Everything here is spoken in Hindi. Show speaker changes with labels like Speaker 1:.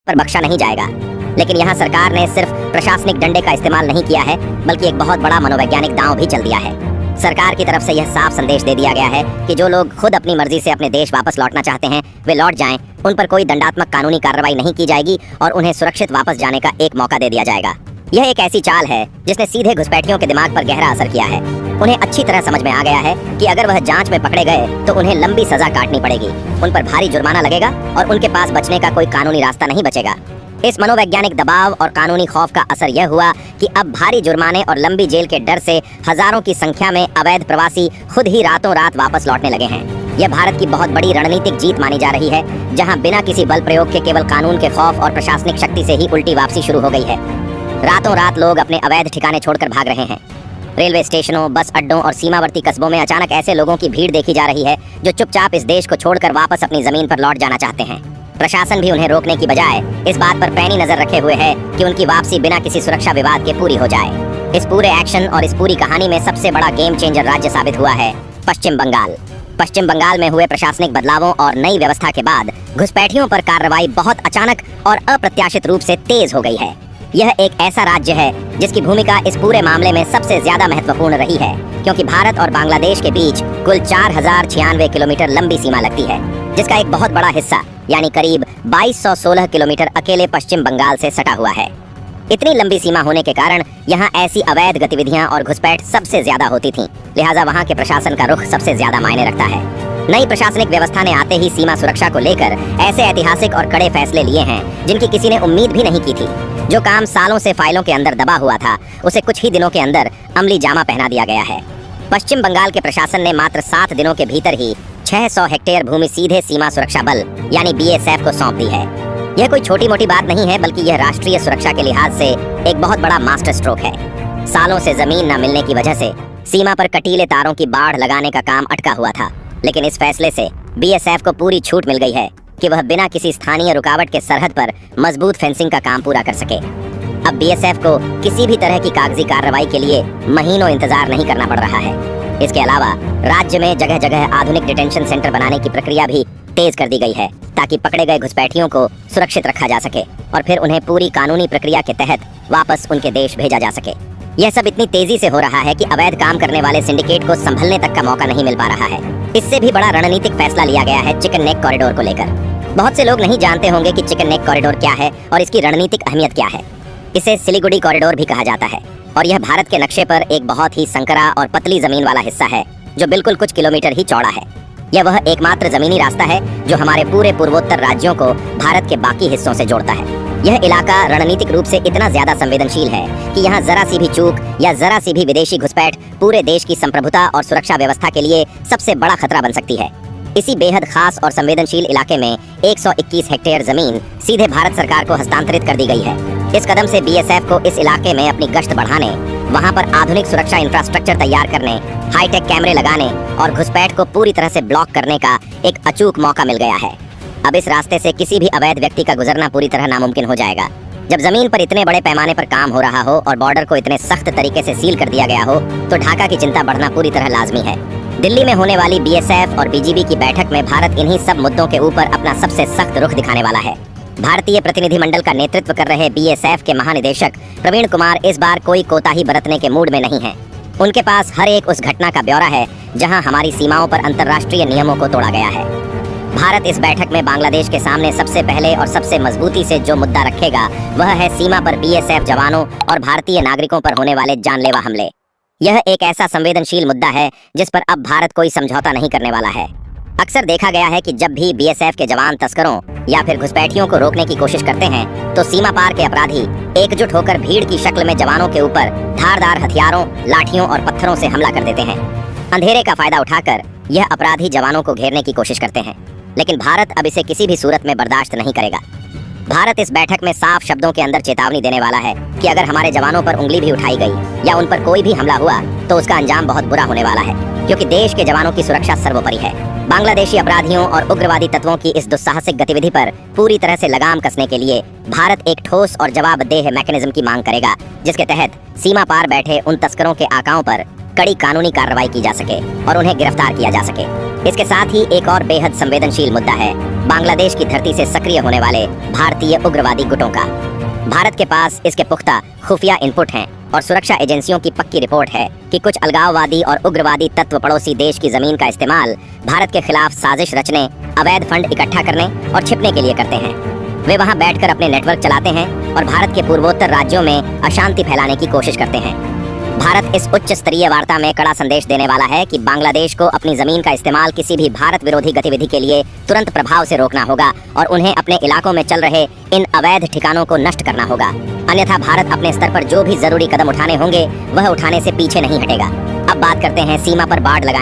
Speaker 1: पर बख्शा नहीं जाएगा। लेकिन यहाँ सरकार ने सिर्फ प्रशासनिक डंडे का इस्तेमाल नहीं किया है, बल्कि एक बहुत बड़ा मनोवैज्ञानिक दांव भी चल दिया है। सरकार की तरफ से यह साफ संदेश दे दिया गया है कि जो लोग खुद अपनी मर्जी से अपने देश वापस लौटना चाहते हैं वे लौट जाएं, उन पर कोई दंडात्मक कानूनी कार्रवाई नहीं की जाएगी और उन्हें सुरक्षित वापस जाने का एक मौका दे दिया जाएगा। यह एक ऐसी चाल है जिसने सीधे घुसपैठियों के दिमाग पर गहरा असर किया है। उन्हें अच्छी तरह समझ में आ गया है कि अगर वह जांच में पकड़े गए तो उन्हें लंबी सजा काटनी पड़ेगी, उन पर भारी जुर्माना लगेगा और उनके पास बचने का कोई कानूनी रास्ता नहीं बचेगा। इस मनोवैज्ञानिक दबाव और कानूनी खौफ का असर यह हुआ कि अब भारी जुर्माने और लंबी जेल के डर से हजारों की संख्या में अवैध प्रवासी खुद ही रातों रात वापस लौटने लगे हैं। यह भारत की बहुत बड़ी रणनीतिक जीत मानी जा रही है, जहां बिना किसी बल प्रयोग के केवल कानून के खौफ और प्रशासनिक शक्ति से ही उल्टी वापसी शुरू हो गई है। रातों रात लोग अपने अवैध ठिकाने छोड़कर भाग रहे हैं। रेलवे स्टेशनों, बस अड्डों और सीमावर्ती कस्बों में अचानक ऐसे लोगों की भीड़ देखी जा रही है जो चुपचाप इस देश को छोड़कर वापस अपनी जमीन पर लौट जाना चाहते हैं। प्रशासन भी उन्हें रोकने की बजाय इस बात पर पैनी नजर रखे हुए है कि उनकी वापसी बिना किसी सुरक्षा विवाद के पूरी हो जाए। इस पूरे एक्शन और इस पूरी कहानी में सबसे बड़ा गेम चेंजर राज्य साबित हुआ है पश्चिम बंगाल। पश्चिम बंगाल में हुए प्रशासनिक बदलावों और नई व्यवस्था के बाद घुसपैठियों पर कार्रवाई बहुत अचानक और अप्रत्याशित रूप से तेज हो गई है। यह एक ऐसा राज्य है जिसकी भूमिका इस पूरे मामले में सबसे ज्यादा महत्वपूर्ण रही है, क्योंकि भारत और बांग्लादेश के बीच कुल 4096 किलोमीटर लंबी सीमा लगती है, जिसका एक बहुत बड़ा हिस्सा यानी करीब 2216 किलोमीटर अकेले पश्चिम बंगाल से सटा हुआ है। इतनी लंबी सीमा होने के कारण यहाँ ऐसी अवैध गतिविधियाँ और घुसपैठ सबसे ज्यादा होती थीं, लिहाजा वहाँ के प्रशासन का रुख सबसे ज्यादा मायने रखता है। नई प्रशासनिक व्यवस्था ने आते ही सीमा सुरक्षा को लेकर ऐसे ऐतिहासिक और कड़े फैसले लिए हैं जिनकी किसी ने उम्मीद भी नहीं की थी। जो काम सालों से फाइलों के अंदर दबा हुआ था, उसे कुछ ही दिनों के अंदर अमली जामा पहना दिया गया है। पश्चिम बंगाल के प्रशासन ने मात्र 7 दिनों के भीतर ही 600 हेक्टेयर भूमि सीधे सीमा सुरक्षा बल यानी BSF को सौंप दी है। यह कोई छोटी मोटी बात नहीं है, बल्कि यह राष्ट्रीय सुरक्षा के लिहाज से एक बहुत बड़ा मास्टर स्ट्रोक है। सालों से जमीन न मिलने की वजह से सीमा पर कटीले तारों की बाढ़ लगाने का काम अटका हुआ था, लेकिन इस फैसले से BSF को पूरी छूट मिल गई है कि वह बिना किसी स्थानीय रुकावट के सरहद पर मजबूत फेंसिंग का काम पूरा कर सके। अब BSF को किसी भी तरह की कागजी कार्रवाई के लिए महीनों इंतजार नहीं करना पड़ रहा है। इसके अलावा राज्य में जगह जगह आधुनिक डिटेंशन सेंटर बनाने की प्रक्रिया भी तेज कर दी गई है, ताकि पकड़े गए घुसपैठियों को सुरक्षित रखा जा सके और फिर उन्हें पूरी कानूनी प्रक्रिया के तहत वापस उनके देश भेजा जा सके। यह सब इतनी तेजी से हो रहा है कि अवैध काम करने वाले सिंडिकेट को संभलने तक का मौका नहीं मिल पा रहा है। इससे भी बड़ा रणनीतिक फैसला लिया गया है चिकन नेक कॉरिडोर को लेकर। बहुत से लोग नहीं जानते होंगे कि चिकन नेक कॉरिडोर क्या है और इसकी रणनीतिक अहमियत क्या है। इसे सिलीगुड़ी कॉरिडोर भी कहा जाता है और यह भारत के नक्शे पर एक बहुत ही संकरा और पतली जमीन वाला हिस्सा है जो बिल्कुल कुछ किलोमीटर ही चौड़ा है। यह वह एकमात्र जमीनी रास्ता है जो हमारे पूरे पूर्वोत्तर राज्यों को भारत के बाकी हिस्सों से जोड़ता है। यह इलाका रणनीतिक रूप से इतना ज्यादा संवेदनशील है कि यहाँ जरा सी भी चूक या जरा सी भी विदेशी घुसपैठ पूरे देश की संप्रभुता और सुरक्षा व्यवस्था के लिए सबसे बड़ा खतरा बन सकती है। इसी बेहद खास और संवेदनशील इलाके में 121 हेक्टेयर जमीन सीधे भारत सरकार को हस्तांतरित कर दी गई है। इस कदम से BSF को इस इलाके में अपनी गश्त बढ़ाने, वहां पर आधुनिक सुरक्षा इंफ्रास्ट्रक्चर तैयार करने, हाईटेक कैमरे लगाने और घुसपैठ को पूरी तरह से ब्लॉक करने का एक अचूक मौका मिल गया है। अब इस रास्ते से किसी भी अवैध व्यक्ति का गुजरना पूरी तरह नामुमकिन हो जाएगा। जब जमीन पर इतने बड़े पैमाने पर काम हो रहा हो और बॉर्डर को इतने सख्त तरीके से सील कर दिया गया हो, तो ढाका की चिंता बढ़ना पूरी तरह लाजमी है। दिल्ली में होने वाली BSF और BGB की बैठक में भारत इन्हीं सब मुद्दों के ऊपर अपना सबसे सख्त रुख दिखाने वाला है। भारतीय प्रतिनिधिमंडल का नेतृत्व कर रहे BSF के महानिदेशक प्रवीण कुमार इस बार कोई कोताही बरतने के मूड में नहीं हैं। उनके पास हर एक उस घटना का ब्यौरा है जहां हमारी सीमाओं पर अंतर्राष्ट्रीय नियमों को तोड़ा गया है। भारत इस बैठक में बांग्लादेश के सामने सबसे पहले और सबसे मजबूती से जो मुद्दा रखेगा वह है सीमा पर BSF जवानों और भारतीय नागरिकों पर होने वाले जानलेवा हमले। यह एक ऐसा संवेदनशील मुद्दा है जिस पर अब भारत कोई समझौता नहीं करने वाला है। अक्सर देखा गया है कि जब भी BSF के जवान तस्करों या फिर घुसपैठियों को रोकने की कोशिश करते हैं तो सीमा पार के अपराधी एकजुट होकर भीड़ की शक्ल में जवानों के ऊपर धारदार हथियारों, लाठियों और पत्थरों से हमला कर देते हैं। अंधेरे का फायदा उठाकर यह अपराधी जवानों को घेरने की कोशिश करते हैं, लेकिन भारत अब इसे किसी भी सूरत में बर्दाश्त नहीं करेगा। भारत इस बैठक में साफ शब्दों के अंदर चेतावनी देने वाला है कि अगर हमारे जवानों पर उंगली भी उठाई गई या उन पर कोई भी हमला हुआ तो उसका अंजाम बहुत बुरा होने वाला है, क्योंकि देश के जवानों की सुरक्षा सर्वोपरि है। बांग्लादेशी अपराधियों और उग्रवादी तत्वों की इस दुस्साहसिक गतिविधि पर पूरी तरह से लगाम कसने के लिए भारत एक ठोस और जवाबदेह मैकेनिज्म की मांग करेगा, जिसके तहत सीमा पार बैठे उन तस्करों के आकाओं पर कड़ी कानूनी कार्रवाई की जा सके और उन्हें गिरफ्तार किया जा सके। इसके साथ ही एक और बेहद संवेदनशील मुद्दा है बांग्लादेश की धरती से सक्रिय होने वाले भारतीय उग्रवादी गुटों का। भारत के पास इसके पुख्ता खुफिया इनपुट हैं और सुरक्षा एजेंसियों की पक्की रिपोर्ट है कि कुछ अलगाववादी और उग्रवादी तत्व पड़ोसी देश की जमीन का इस्तेमाल भारत के खिलाफ साजिश रचने, अवैध फंड इकट्ठा करने और छिपने के लिए करते हैं। वे वहां बैठकर अपने नेटवर्क चलाते हैं और भारत के पूर्वोत्तर राज्यों में अशांति फैलाने की कोशिश करते हैं। भारत इस उच्च स्तरीय वार्ता में कड़ा संदेश देने वाला है कि बांग्लादेश को अपनी जमीन का इस्तेमाल किसी भी भारत विरोधी गतिविधि के लिए तुरंत प्रभाव से रोकना होगा और उन्हें अपने इलाकों में चल रहे इन अवैध ठिकानों को नष्ट करना होगा। अन्यथा भारत अपने स्तर पर जो भी जरूरी कदम उठाने होंगे वह उठाने से पीछे नहीं हटेगा। अब बात करते हैं सीमा पर बाड़ लगाने